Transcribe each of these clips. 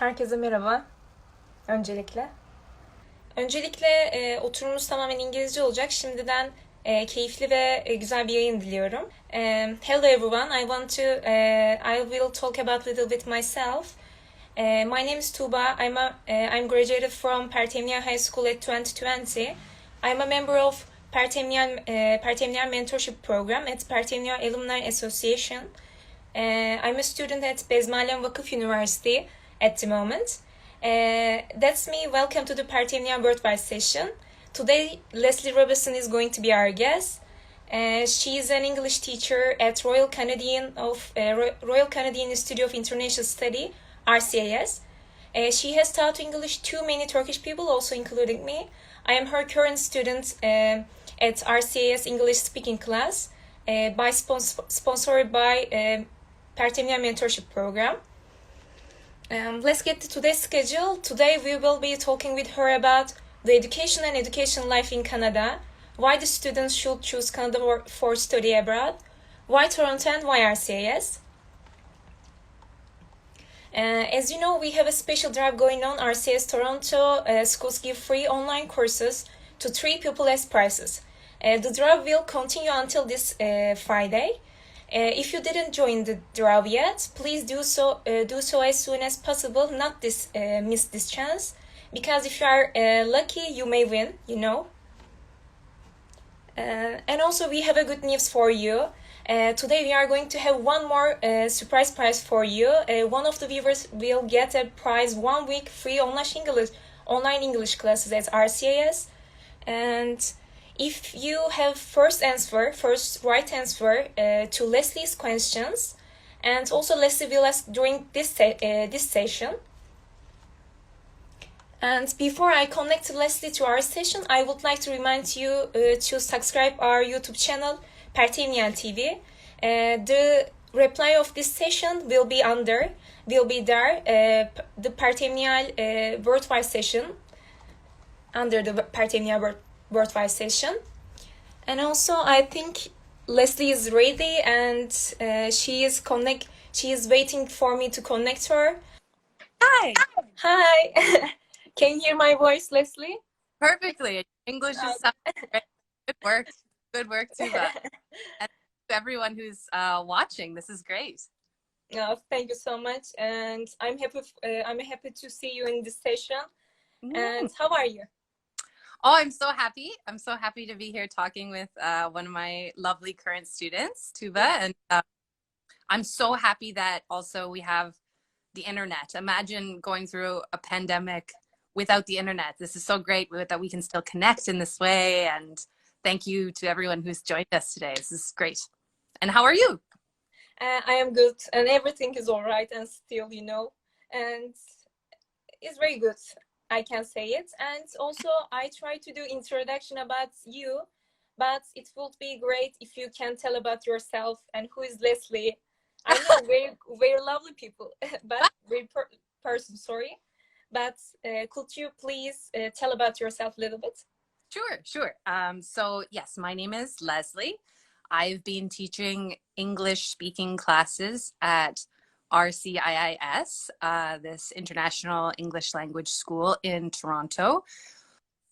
Herkese merhaba. Öncelikle. Oturumumuz tamamen İngilizce olacak. Şimdiden keyifli ve güzel bir yayın diliyorum. Hello everyone. I will talk about a little bit myself. My name is Tuba. I'm graduated from Pertevniyal High School at 2020. I'm a member of Pertevniyal Mentorship Program at Pertevniyal Alumni Association. I'm a student at Bezmalem Vakıf University at the moment. That's me. Welcome to the Pertevniyal Worldwide session. Today, Lesley Robertson is going to be our guest. She is an English teacher at Royal Canadian Institute of International Study, RCIIS. She has taught English to many Turkish people, also including me. I am her current student at RCIIS English speaking class, sponsored by Pertevniyal Mentorship Program. Let's get to today's schedule. Today we will be talking with her about the education and education life in Canada, why the students should choose Canada for study abroad, why Toronto and why RCIIS. As you know, we have a special drive going on. RCIIS Toronto schools give free online courses to 3 people as prices. The drive will continue until this Friday. If you didn't join the drive yet, please do so as soon as possible. Not miss this chance, because if you are lucky, you may win. You know. And also, we have a good news for you. Today we are going to have one more surprise prize for you. One of the viewers will get a prize 1 week free online English classes at RCIIS. And if you have first right answer to Leslie's questions, and also Lesley will ask during this session. And before I connect Lesley to our session, I would like to remind you to subscribe our YouTube channel, Pertevniyal TV. The reply of this session will be there, the Pertevniyal Worldwide session, under the Pertevniyal Worldwide session. And also, I think Lesley is ready, and she is waiting for me to connect her. Hi. Hi. Can you hear my voice, Lesley? Perfectly. English is great. Good work. Good work, Tuba. And to everyone who's watching, this is great. Thank you so much, and I'm happy to see you in this session. And how are you? Oh, I'm so happy. I'm so happy to be here talking with one of my lovely current students, Tuba. And I'm so happy that also we have the internet. Imagine going through a pandemic without the internet. This is so great that we can still connect in this way. And thank you to everyone who's joined us today. This is great. And how are you? I am good, and everything is all right, and still, and it's very good. I can say it. And also, I try to do introduction about you, but it would be great if you can tell about yourself and who is Lesley. I know very lovely people, but very person. Sorry, but could you please tell about yourself a little bit? Sure. So yes, my name is Lesley. I've been teaching English speaking classes at RCIIS, this international English language school in Toronto,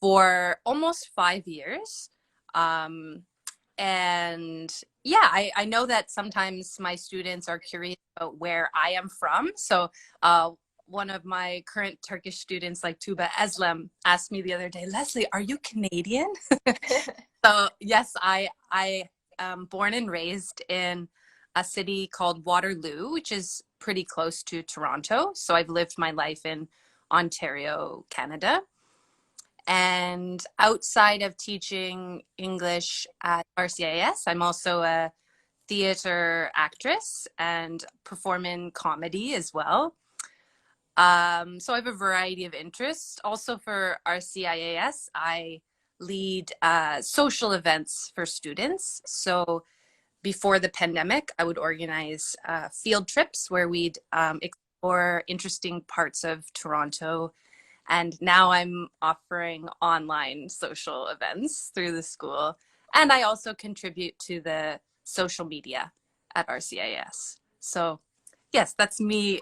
for almost 5 years. And yeah, I know that sometimes my students are curious about where I am from. So one of my current Turkish students, like Tuba Eslem, asked me the other day, Lesley, are you Canadian? So yes, I am born and raised in a city called Waterloo, which is pretty close to Toronto. So I've lived my life in Ontario, Canada. And outside of teaching English at RCIIS, I'm also a theater actress and perform in comedy as well. So I have a variety of interests. Also for RCIIS, I lead social events for students. So before the pandemic, I would organize field trips where we'd explore interesting parts of Toronto. And now I'm offering online social events through the school. And I also contribute to the social media at RCIIS. So yes, that's me.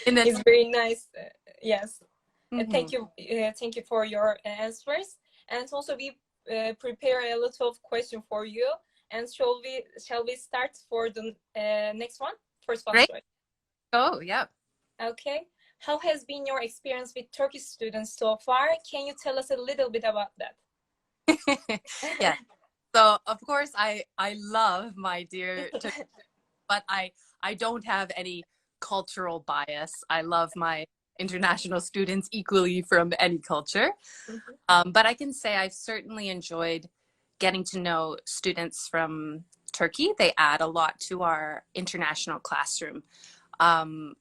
In It's very nice. Yes. Mhm. Thank you for your answers. And also we prepare a lot of question for you. And shall we start for the next one? First one, Great. sorry. Oh, yeah. Okay. How has been your experience with Turkish students so far? Can you tell us a little bit about that? Yeah. So of course I love my dear but I don't have any cultural bias. I love my international students equally from any culture. Mhm. But I can say I've certainly enjoyed getting to know students from Turkey. They add a lot to our international classroom. Um,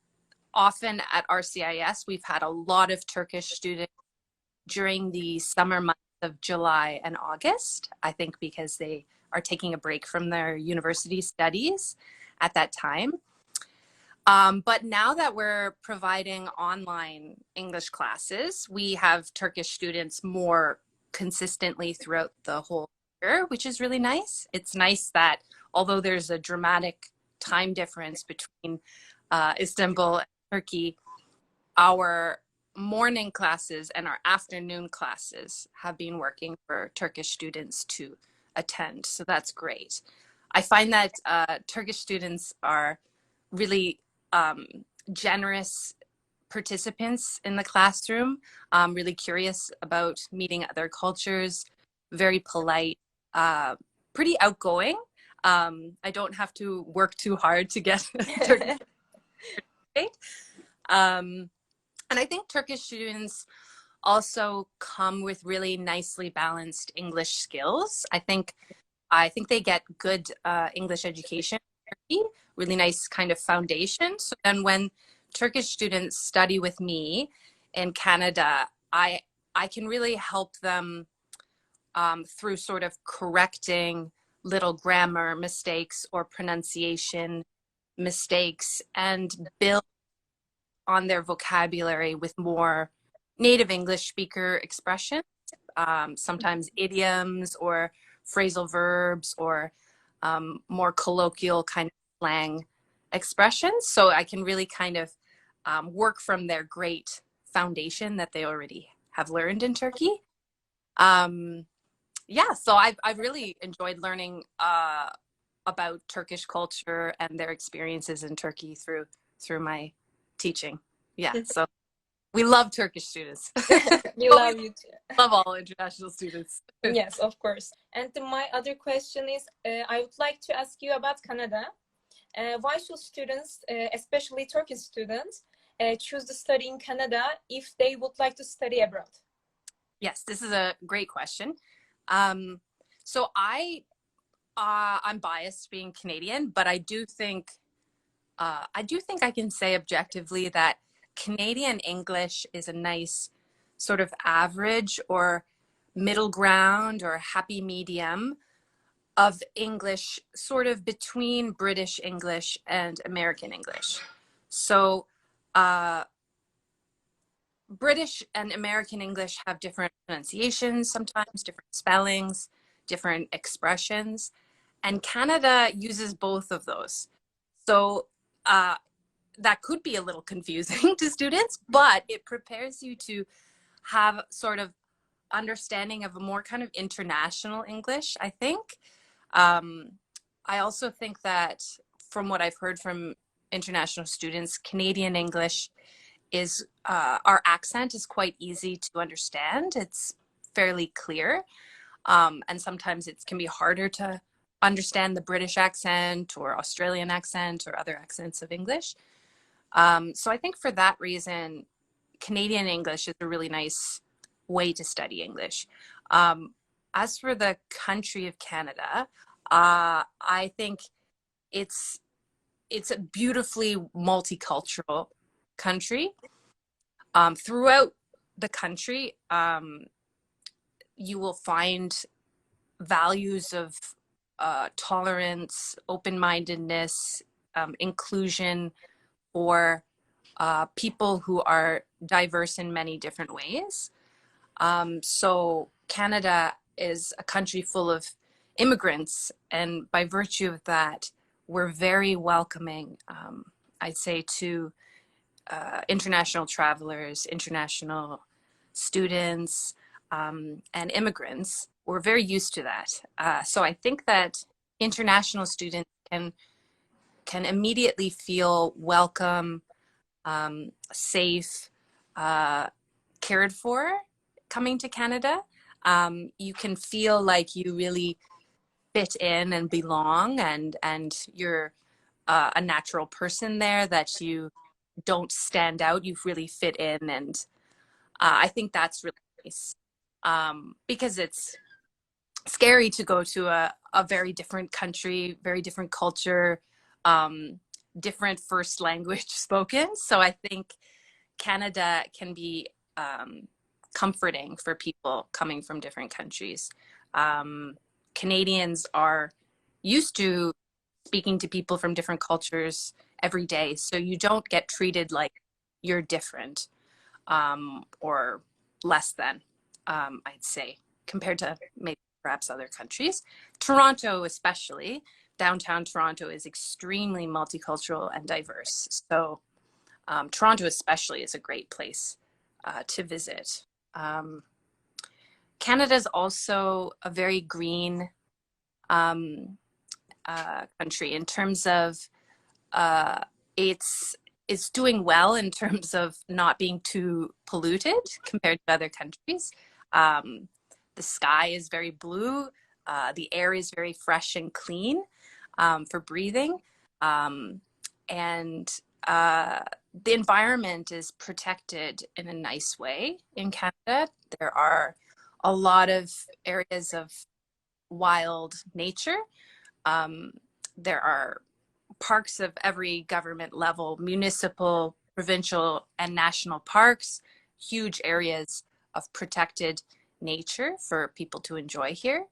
Often at RCIIS, we've had a lot of Turkish students during the summer months of July and August, I think because they are taking a break from their university studies at that time. But now that we're providing online English classes, we have Turkish students more consistently throughout the whole year, which is really nice. It's nice that although there's a dramatic time difference between Istanbul and Turkey, our morning classes and our afternoon classes have been working for Turkish students to attend. So that's great. I find that Turkish students are really um, generous participants in the classroom, really curious about meeting other cultures, very polite, uh, pretty outgoing. I don't have to work too hard to get Turkish. Um, and I think Turkish students also come with really nicely balanced English skills. I think they get good English education, really nice kind of foundation. So then when Turkish students study with me in Canada, I can really help them through sort of correcting little grammar mistakes or pronunciation mistakes and build on their vocabulary with more native English speaker expressions, sometimes idioms or phrasal verbs or more colloquial kind of slang expressions. So I can really kind of work from their great foundation that they already have learned in Turkey. Um, yeah, so I've really enjoyed learning about Turkish culture and their experiences in Turkey through my teaching. Yeah, so we love Turkish students. We But we love you too. love all international students. Yes, of course. And my other question is, I would like to ask you about Canada. Why should students, especially Turkish students, choose to study in Canada if they would like to study abroad? Yes, this is a great question. Um, so I'm biased being Canadian, but I do think I can say objectively that Canadian English is a nice sort of average or middle ground or happy medium of English, sort of between British English and American English. So uh, British and American English have different pronunciations, sometimes different spellings, different expressions, and Canada uses both of those. So uh, that could be a little confusing to students, but it prepares you to have sort of understanding of a more kind of international English, I think. Um, I also think that from what I've heard from international students, Canadian English is our accent is quite easy to understand. It's fairly clear. And sometimes it can be harder to understand the British accent or Australian accent or other accents of English. So I think for that reason, Canadian English is a really nice way to study English. Um, as for the country of Canada, I think it's it's a beautifully multicultural country. Throughout the country, you will find values of tolerance, open-mindedness, inclusion for people who are diverse in many different ways. So Canada is a country full of immigrants, and by virtue of that, we're very welcoming, I'd say, to international travelers, international students, and immigrants. We're very used to that. So I think that international students can immediately feel welcome, safe, cared for coming to Canada. You can feel like you really fit in and belong, and you're a natural person there, that you don't stand out, you really fit in. And I think that's really nice, because it's scary to go to a very different country, very different culture, different first language spoken. So I think Canada can be comforting for people coming from different countries. Canadians are used to speaking to people from different cultures every day, so you don't get treated like you're different, or less than, I'd say, compared to maybe perhaps other countries. Toronto especially, downtown Toronto is extremely multicultural and diverse. So Toronto especially is a great place to visit. Canada is also a very green country in terms of it's doing well in terms of not being too polluted compared to other countries. The sky is very blue. The air is very fresh and clean for breathing. And the environment is protected in a nice way in Canada. There are a lot of areas of wild nature. There are parks of every government level, municipal, provincial, and national parks, huge areas of protected nature for people to enjoy here.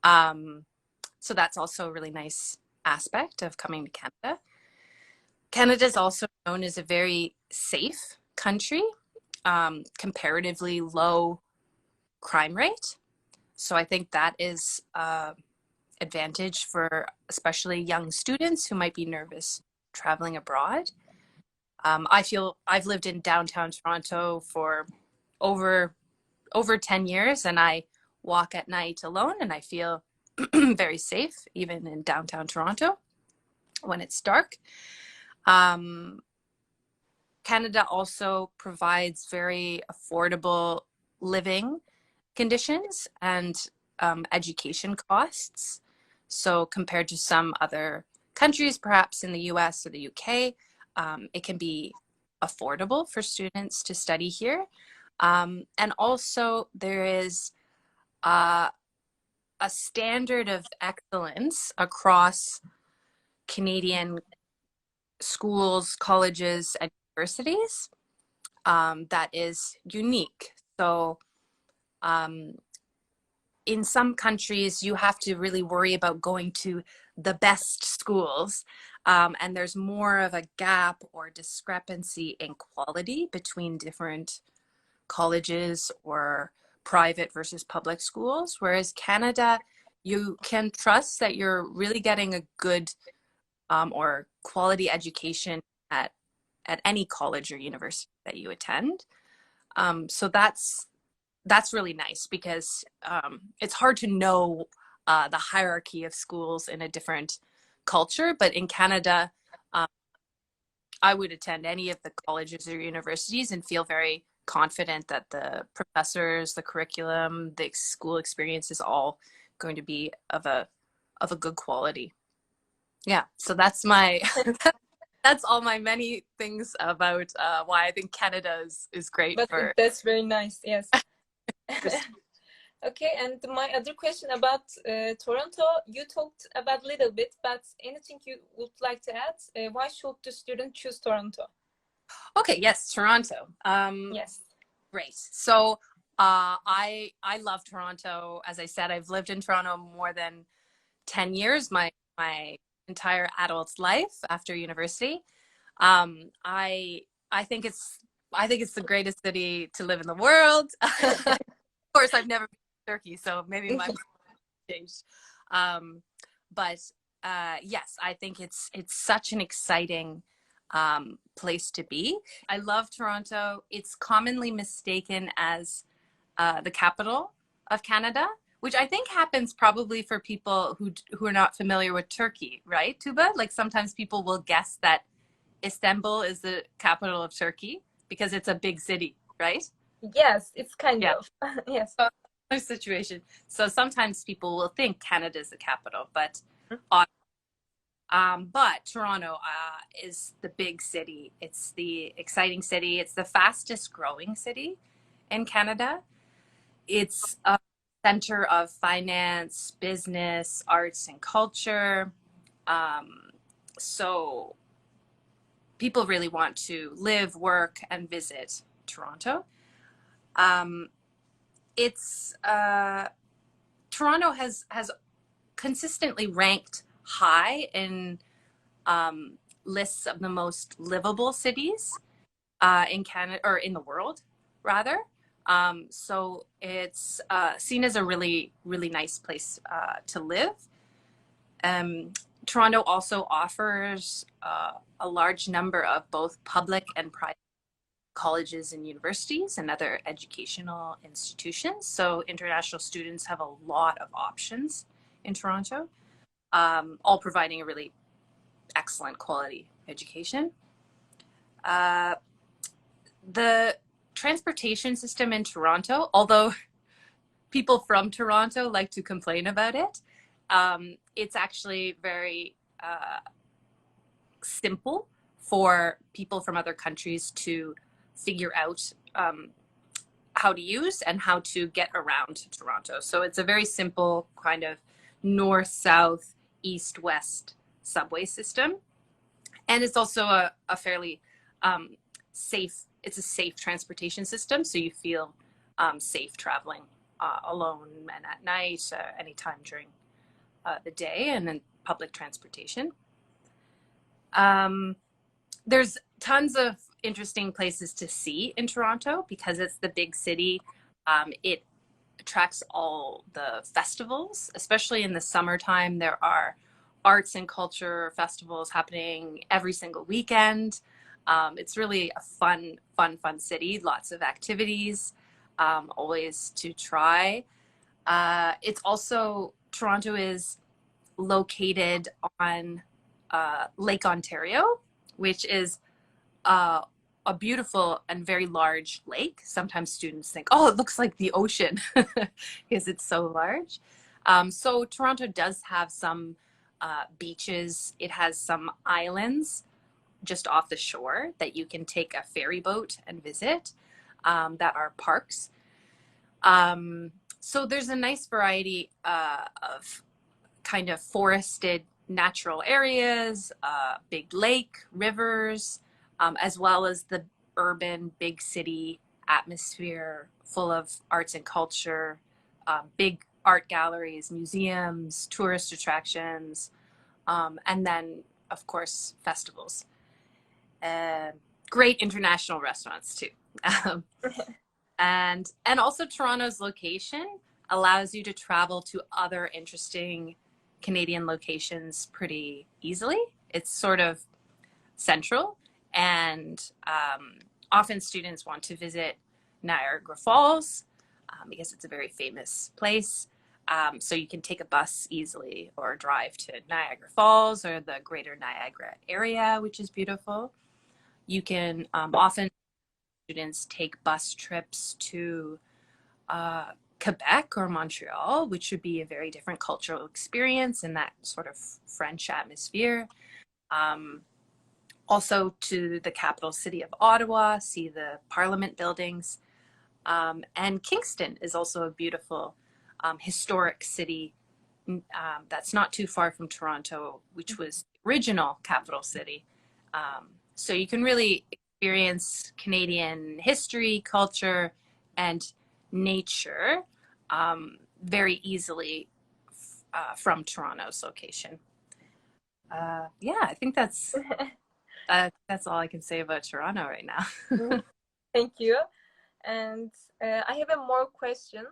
So that's also a really nice aspect of coming to Canada. Canada is also known as a very safe country, comparatively low crime rate. So I think that is advantage for especially young students who might be nervous traveling abroad. I feel I've lived in downtown Toronto for over 10 years, and I walk at night alone, and I feel very safe even in downtown Toronto when it's dark. Canada also provides very affordable living conditions and education costs. So compared to some other countries, perhaps in the US or the UK, it can be affordable for students to study here. And also there is a standard of excellence across Canadian schools, colleges, and universities that is unique. So in some countries, you have to really worry about going to the best schools, and there's more of a gap or discrepancy in quality between different colleges or private versus public schools. Whereas Canada, you can trust that you're really getting a good or quality education at any college or university that you attend. So that's really nice, because it's hard to know the hierarchy of schools in a different culture. But in Canada, I would attend any of the colleges or universities and feel very confident that the professors, the curriculum, the school experience is all going to be of a good quality. Yeah, so that's my that's all my many things about why I think Canada is great. But for that's very nice, yes. Okay, and my other question about Toronto, you talked about a little bit, but anything you would like to add? Why should the student choose Toronto? Okay, yes, Toronto. Yes. Great. So I love Toronto. As I said, I've lived in Toronto more than 10 years, my entire adult life after university. I think it's the greatest city to live in the world. Of course, I've never been to Turkey, so maybe my changed. But yes, I think it's such an exciting place to be. I love Toronto. It's commonly mistaken as the capital of Canada, which I think happens probably for people who are not familiar with Turkey, right, Tuba? Like sometimes people will guess that Istanbul is the capital of Turkey because it's a big city, right? Yes, it's kind Yeah. of. Yes. So, situation. So sometimes people will think Canada is the capital, but Toronto is the big city. It's the exciting city. It's the fastest growing city in Canada. It's a center of finance, business, arts, and culture. So people really want to live, work, and visit Toronto. Toronto has consistently ranked high in lists of the most livable cities in Canada, or in the world, rather. So it's seen as a really, really nice place to live. Toronto also offers a large number of both public and private colleges and universities and other educational institutions. So international students have a lot of options in Toronto, all providing a really excellent quality education. The transportation system in Toronto, although people from Toronto like to complain about it, it's actually very simple for people from other countries to figure out how to use and how to get around Toronto. So it's a very simple kind of north, south, east, west subway system. And it's also a fairly safe, it's a safe transportation system. So you feel safe traveling alone and at night, anytime during the day, and then public transportation. There's tons of interesting places to see in Toronto because it's the big city. It attracts all the festivals, especially in the summertime. There are arts and culture festivals happening every single weekend. It's really a fun city. Lots of activities, always to try. It's also, Toronto is located on Lake Ontario, which is a beautiful and very large lake. Sometimes students think, oh, it looks like the ocean because it's so large. So Toronto does have some beaches. It has some islands just off the shore that you can take a ferry boat and visit that are parks. So there's a nice variety of kind of forested natural areas, big lake, rivers, as well as the urban big city atmosphere full of arts and culture, big art galleries, museums, tourist attractions, and then, of course, festivals. Great international restaurants too. And also Toronto's location allows you to travel to other interesting Canadian locations pretty easily. It's sort of central, and often students want to visit Niagara Falls because it's a very famous place. So you can take a bus easily or drive to Niagara Falls or the greater Niagara area, which is beautiful. You can often students take bus trips to Quebec or Montreal, which would be a very different cultural experience in that sort of French atmosphere. Also to the capital city of Ottawa, see the Parliament buildings. And Kingston is also a beautiful historic city that's not too far from Toronto, which was the original capital city. So you can really experience Canadian history, culture, and nature very easily from Toronto's location. Yeah, I think that's all I can say about Toronto right now. Thank you. And I have a more question,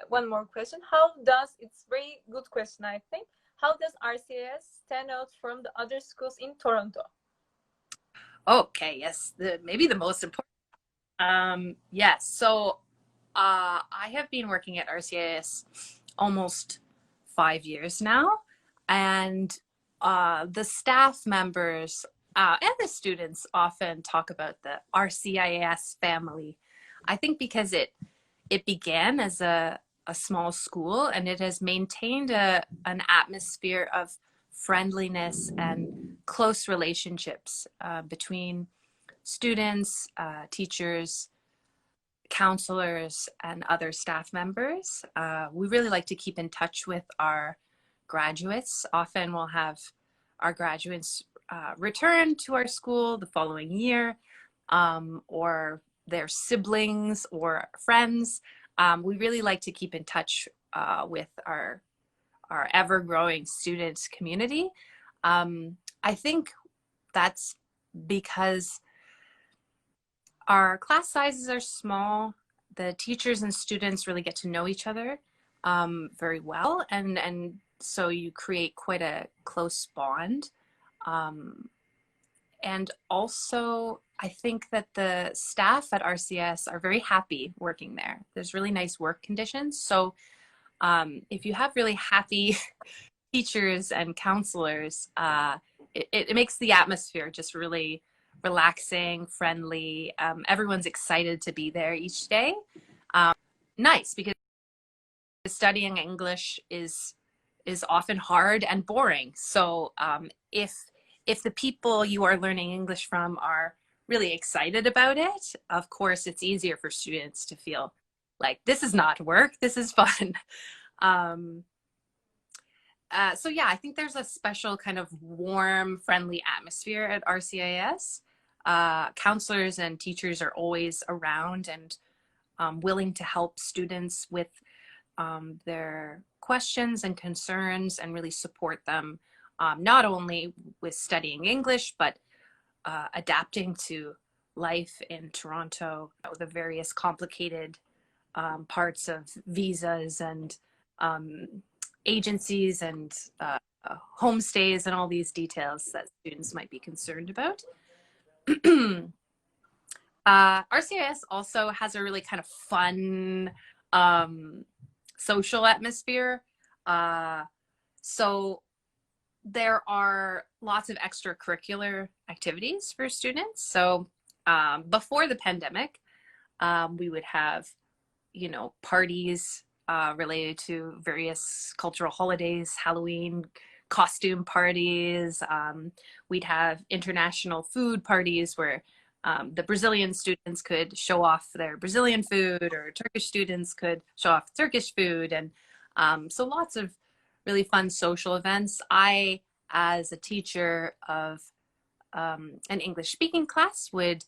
one more question. How does, it's very good question, I think. How does RCIIS stand out from the other schools in Toronto? Okay, yes, maybe the most important. Yes, so I have been working at RCIIS almost 5 years now, and the staff members and the students often talk about the RCIIS family. I think because it began as a small school and it has maintained an atmosphere of friendliness and close relationships between students, teachers, counselors, and other staff members. We really like to keep in touch with our graduates. Often we'll have our graduates return to our school the following year, or their siblings or friends. We really like to keep in touch with our ever-growing student community. I think that's because our class sizes are small. The teachers and students really get to know each other very well, and so you create quite a close bond. And also, I think that the staff at RCS are very happy working there. There's really nice work conditions. So if you have really happy teachers and counselors, it makes the atmosphere just really relaxing, friendly. Everyone's excited to be there each day. Nice, because studying English is often hard and boring. So if the people you are learning English from are really excited about it, of course, it's easier for students to feel like this is not work, this is fun. So yeah, I think there's a special kind of warm, friendly atmosphere at RCIS. Counselors and teachers are always around and willing to help students with their questions and concerns and really support them, not only with studying English, but adapting to life in Toronto, the various complicated parts of visas and agencies and homestays and all these details that students might be concerned about. RCIS also has a really kind of fun social atmosphere. So there are lots of extracurricular activities for students. So before the pandemic, we would have, parties related to various cultural holidays, Halloween costume parties. We'd have international food parties where the Brazilian students could show off their Brazilian food, or Turkish students could show off Turkish food. And so lots of really fun social events. I, as a teacher of an English speaking class, would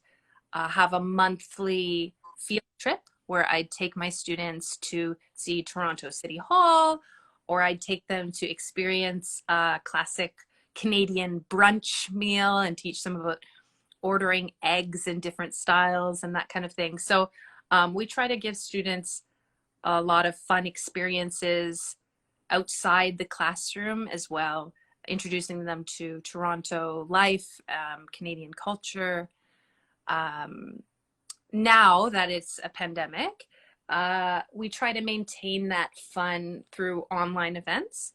have a monthly field trip where I'd take my students to see Toronto City Hall, or I'd take them to experience a classic Canadian brunch meal and teach them about ordering eggs in different styles and that kind of thing. So we try to give students a lot of fun experiences outside the classroom as well, introducing them to Toronto life, Canadian culture. Now that it's a pandemic, we try to maintain that fun through online events.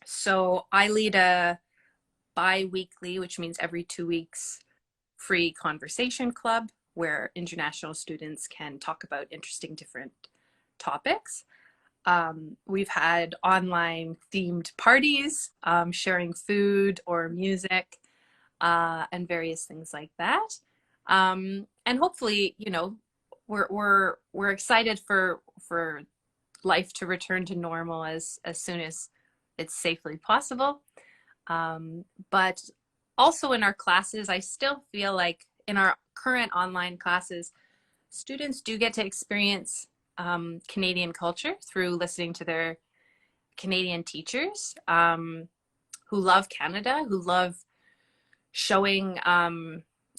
So I lead a bi-weekly, which means every 2 weeks, free conversation club where international students can talk about interesting different topics. We've had online themed parties, sharing food or music, and various things like that. And hopefully, we're excited for life to return to normal as soon as it's safely possible. But also in our classes, I still feel like in our current online classes, students do get to experience Canadian culture through listening to their Canadian teachers who love Canada, who love showing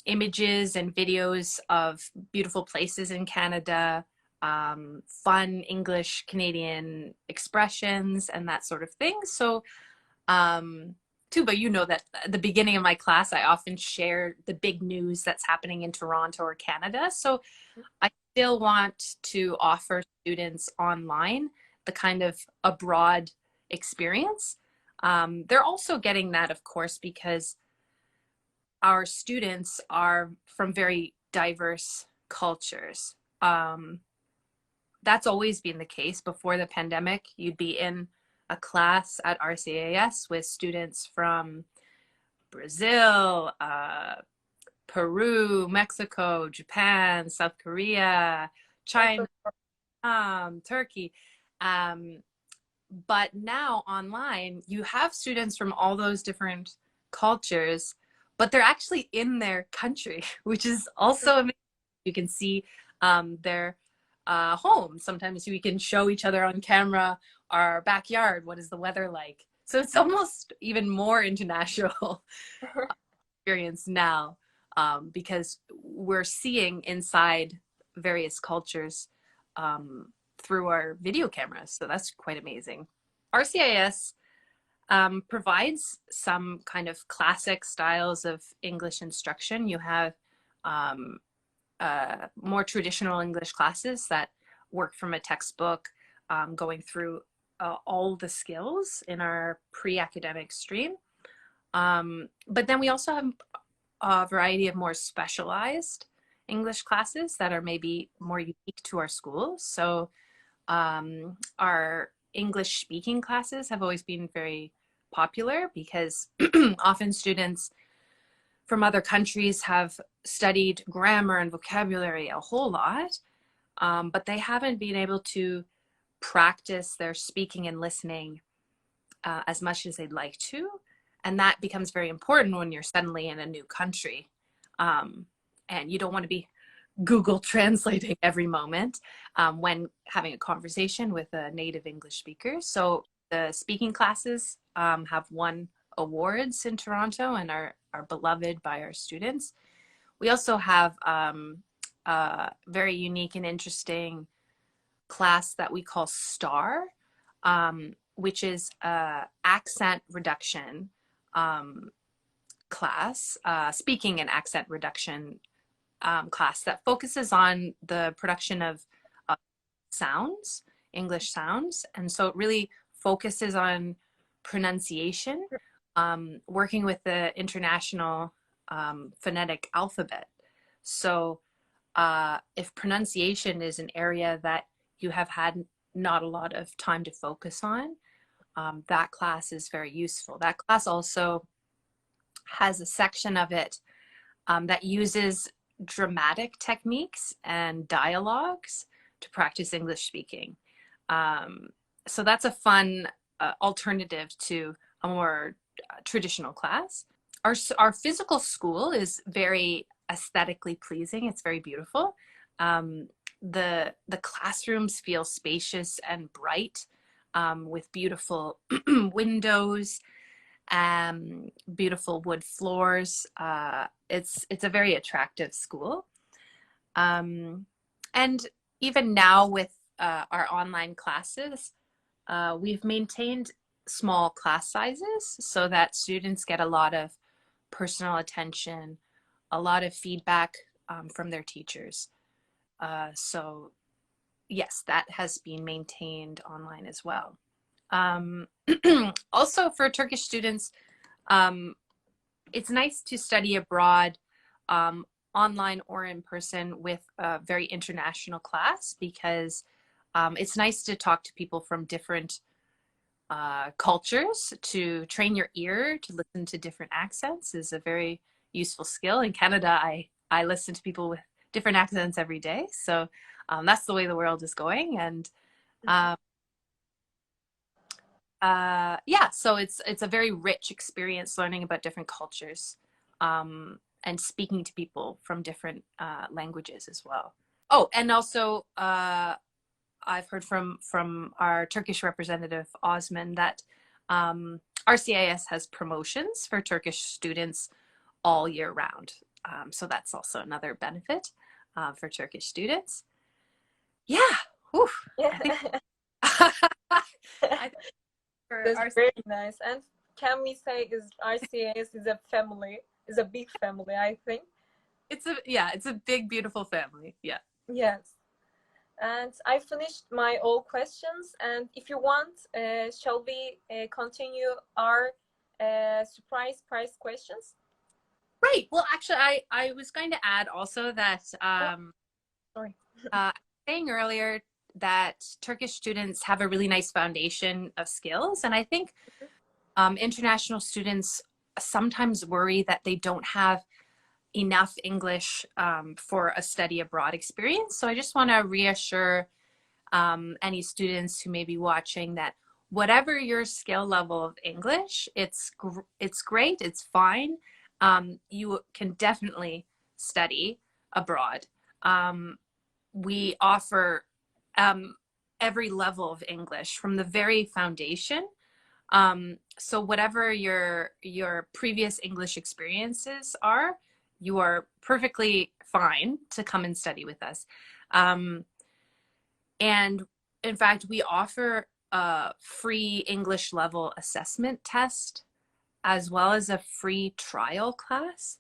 images and videos of beautiful places in Canada, fun English Canadian expressions and that sort of thing. So too, but you know that at the beginning of my class, I often share the big news that's happening in Toronto or Canada. So I still want to offer students online the kind of a broad experience. They're also getting that, of course, because our students are from very diverse cultures. That's always been the case. Before the pandemic, you'd be in a class at RCIIS with students from Brazil, Peru, Mexico, Japan, South Korea, China, Turkey. But now online, you have students from all those different cultures, but they're actually in their country, which is also amazing. You can see their home. Sometimes we can show each other on camera our backyard. What is the weather like? So it's almost even more international experience now, because we're seeing inside various cultures through our video cameras. So that's quite amazing. RCIIS provides some kind of classic styles of English instruction. You have more traditional English classes that work from a textbook, going through all the skills in our pre-academic stream. But then we also have a variety of more specialized English classes that are maybe more unique to our schools. So our English speaking classes have always been very popular because often students from other countries have studied grammar and vocabulary a whole lot, but they haven't been able to practice their speaking and listening as much as they'd like to. And that becomes very important when you're suddenly in a new country. And you don't want to be Google translating every moment when having a conversation with a native English speaker. So the speaking classes have won awards in Toronto and are beloved by our students. We also have a very unique and interesting class that we call STAR, which is accent reduction class, speaking and accent reduction class that focuses on the production of sounds, English sounds. And so it really focuses on pronunciation, working with the international phonetic alphabet. So if pronunciation is an area that you have had not a lot of time to focus on, that class is very useful. That class also has a section of it that uses dramatic techniques and dialogues to practice English speaking. So that's a fun alternative to a more traditional class. Our physical school is very aesthetically pleasing. It's very beautiful. The classrooms feel spacious and bright, with beautiful windows, beautiful wood floors. It's a very attractive school. And even now with our online classes, we've maintained small class sizes so that students get a lot of personal attention, a lot of feedback from their teachers. So yes, that has been maintained online as well. Also for Turkish students, it's nice to study abroad, online or in person, with a very international class, because it's nice to talk to people from different cultures. To train your ear to listen to different accents is a very useful skill. In Canada, I listen to people with different accents every day. So that's the way the world is going. And yeah, so it's a very rich experience learning about different cultures, and speaking to people from different languages as well. Oh, and also I've heard from our Turkish representative, Osman, that RCIIS has promotions for Turkish students all year round. So that's also another benefit for Turkish students. Yeah. Whew. Yeah. I think That's very nice. And can we say is RCIIS is a family, is a big family, I think. It's a big, beautiful family. Yeah. Yes. And I finished my all questions. And if you want, shall we continue our surprise prize questions? Right. Well, actually, I was going to add also that Sorry. saying earlier that Turkish students have a really nice foundation of skills. And I think international students sometimes worry that they don't have enough English for a study abroad experience. So I just want to reassure any students who may be watching that whatever your skill level of English, it's great, it's fine. You can definitely study abroad. We offer every level of English from the very foundation. So whatever your previous English experiences are, you are perfectly fine to come and study with us. And in fact, we offer a free English level assessment test as well as a free trial class.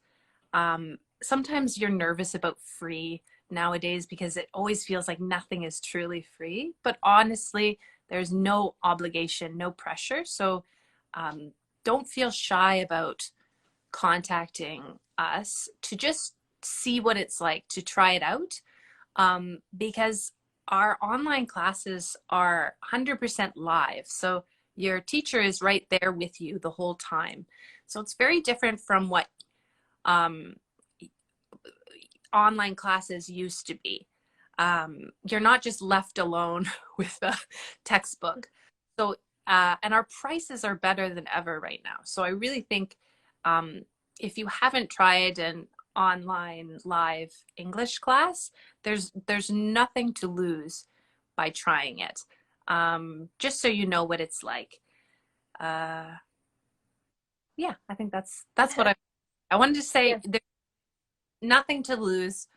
Sometimes you're nervous about free nowadays because it always feels like nothing is truly free, but honestly, there's no obligation, no pressure. So don't feel shy about contacting us to just see what it's like, to try it out, because our online classes are 100% live. So your teacher is right there with you the whole time. So it's very different from what online classes used to be. You're not just left alone with a textbook. So, and our prices are better than ever right now. So I really think if you haven't tried an online live English class, there's nothing to lose by trying it. Just so you know what it's like. Yeah, I think that's what I wanted to say. Yes. There's nothing to lose.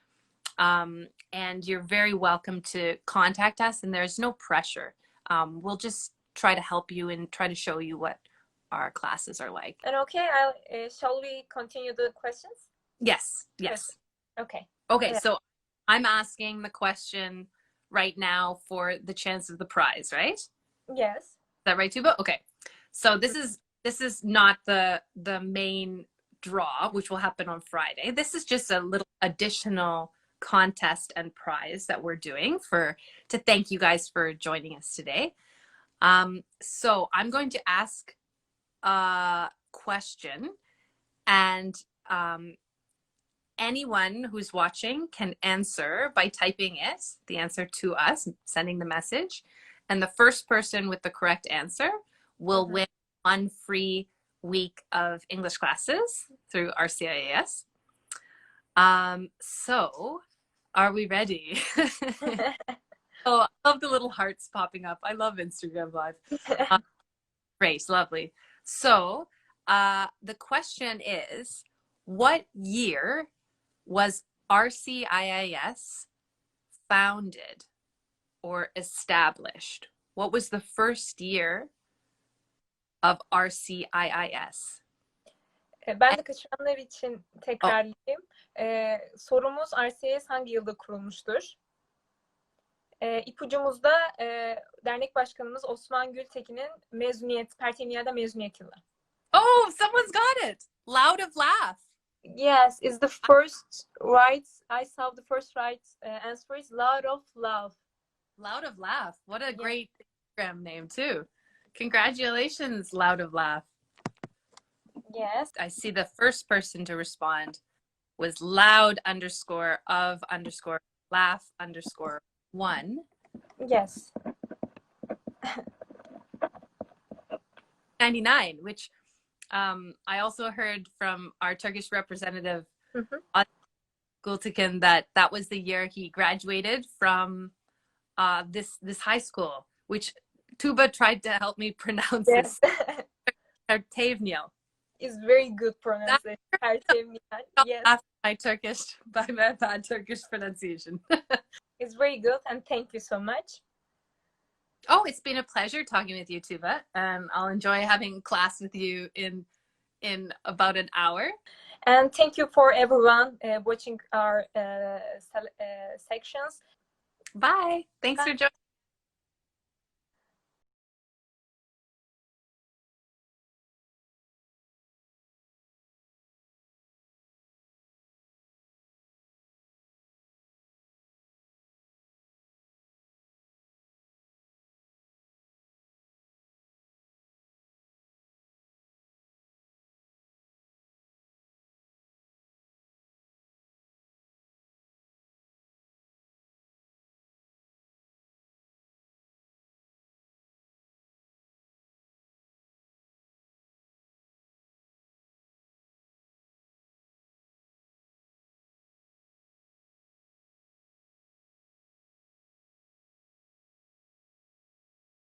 And you're very welcome to contact us, and there's no pressure. We'll just try to help you and try to show you what our classes are like. And okay, shall we continue the questions? Yes. Okay. Okay, so I'm asking the question right now for the chance of the prize, right? Yes. Is that right, Tuba? Okay. So this is not the main draw, which will happen on Friday. This is just a little additional contest and prize that we're doing to thank you guys for joining us today. So I'm going to ask a question, and anyone who's watching can answer by typing the answer to us, sending the message, and the first person with the correct answer will win one free week of English classes through RCIIS. So are we ready? Oh, I love the little hearts popping up. I love Instagram Live. Great, lovely. So the question is, what year was RCIIS founded or established? What was the first year of RCIIS? Ben de kaçıranlar için tekrarlayayım. Sorumuz RCIIS hangi yılda kurulmuştur? İpucumuz da dernek başkanımız Osman Gültekin'in Pertevniyal'da mezuniyet yılı. Oh, someone's got it. Loud of laugh. Yes, is the first right. I saw the first right answer is Loud of Love. Loud of Laugh. What a great Instagram name too. Congratulations, Loud of Laugh. Yes. I see the first person to respond was loud_of_laugh_1. Yes. 99, which I also heard from our Turkish representative, Gültekin, that was the year he graduated from this high school, which Tuba tried to help me pronounce. Yes. Pertevniyal. Is very good pronunciation. Pertevniyal. Yes. After my bad Turkish pronunciation. It's very good, and thank you so much. Oh, it's been a pleasure talking with you, Tuba, and I'll enjoy having class with you in about an hour. And thank you for everyone watching our sections. Bye. Thanks Bye. for joining.